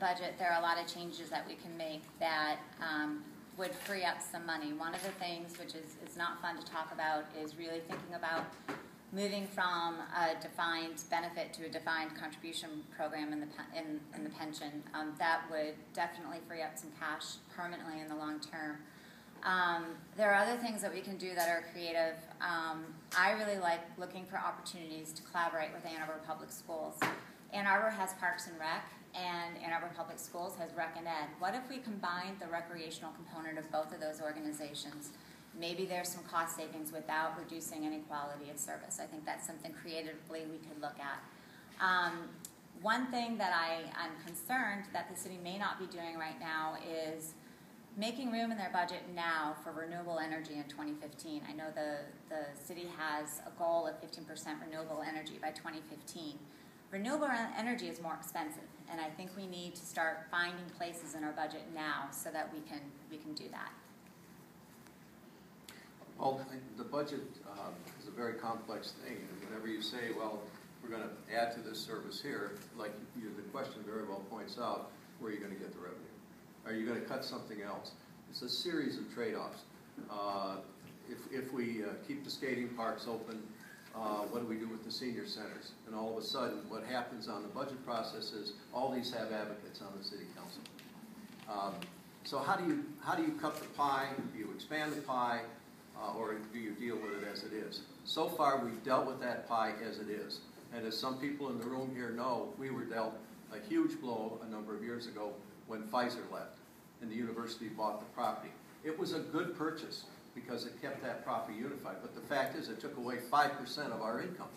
budget, there are a lot of changes that we can make that would free up some money. One of the things, which is not fun to talk about, is really thinking about moving from a defined benefit to a defined contribution program in the pension. That would definitely free up some cash permanently in the long term. There are other things that we can do that are creative. I really like looking for opportunities to collaborate with Ann Arbor Public Schools. Ann Arbor has Parks and Rec, and Ann Arbor Public Schools has Rec and Ed. What if we combined the recreational component of both of those organizations? Maybe there's some cost savings without reducing any quality of service. I think that's something creatively we could look at. One thing that I'm concerned that the city may not be doing right now is making room in their budget now for renewable energy in 2015. I know the city has a goal of 15% renewable energy by 2015. Renewable energy is more expensive, and I think we need to start finding places in our budget now so that we can do that. Well, the budget is a very complex thing, and whenever you say, well, we're going to add to this service here, like the question very well points out, where are you going to get the revenue? Are you going to cut something else? It's a series of trade-offs. If we keep the skating parks open, what do we do with the senior centers? And all of a sudden, what happens on the budget process is all these have advocates on the city council. So how do you cut the pie? Do you expand the pie? Or do you deal with it as it is? So far, we've dealt with that pie as it is. And as some people in the room here know, we were dealt a huge blow a number of years ago when Pfizer left and the university bought the property. It was a good purchase because it kept that property unified. But the fact is, it took away 5% of our income.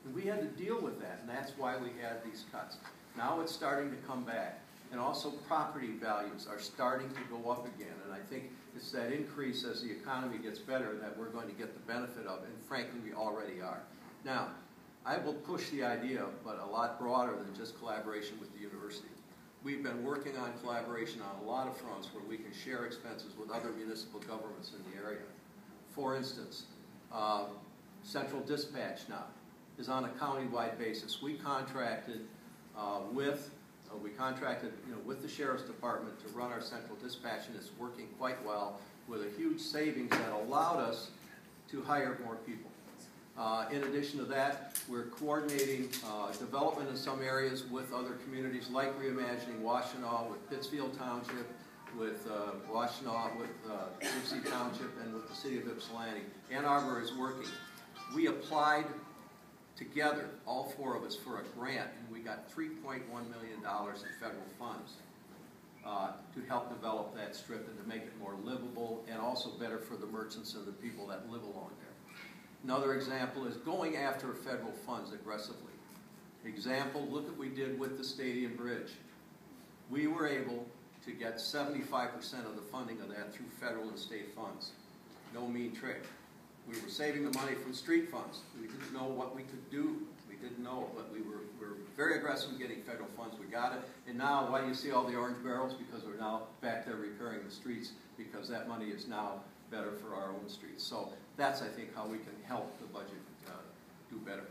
And we had to deal with that, and that's why we had these cuts. Now it's starting to come back. And also property values are starting to go up again. And I think it's that increase as the economy gets better that we're going to get the benefit of, and frankly, we already are. Now, I will push the idea, but a lot broader than just collaboration with the university. We've been working on collaboration on a lot of fronts where we can share expenses with other municipal governments in the area. For instance, Central Dispatch now is on a county-wide basis. We contracted with the Sheriff's Department to run our Central Dispatch, and it's working quite well with a huge savings that allowed us to hire more people. In addition to that, we're coordinating development in some areas with other communities like Reimagining Washtenaw, with Pittsfield Township, with Washtenaw, with Dixie Township, and with the city of Ypsilanti. Ann Arbor is working. We applied together, all four of us, for a grant, and we got $3.1 million in federal funds to help develop that strip and to make it more livable and also better for the merchants and the people that live along there. Another example is going after federal funds aggressively. Example, look at what we did with the Stadium Bridge. We were able to get 75% of the funding of that through federal and state funds. No mean trick. We were saving the money from street funds. We didn't know what we could do. We didn't know, but we were very aggressive in getting federal funds. We got it. And now, why do you see all the orange barrels? Because we're now back there repairing the streets, because that money is now better for our own streets. So that's, I think, how we can help the budget do better.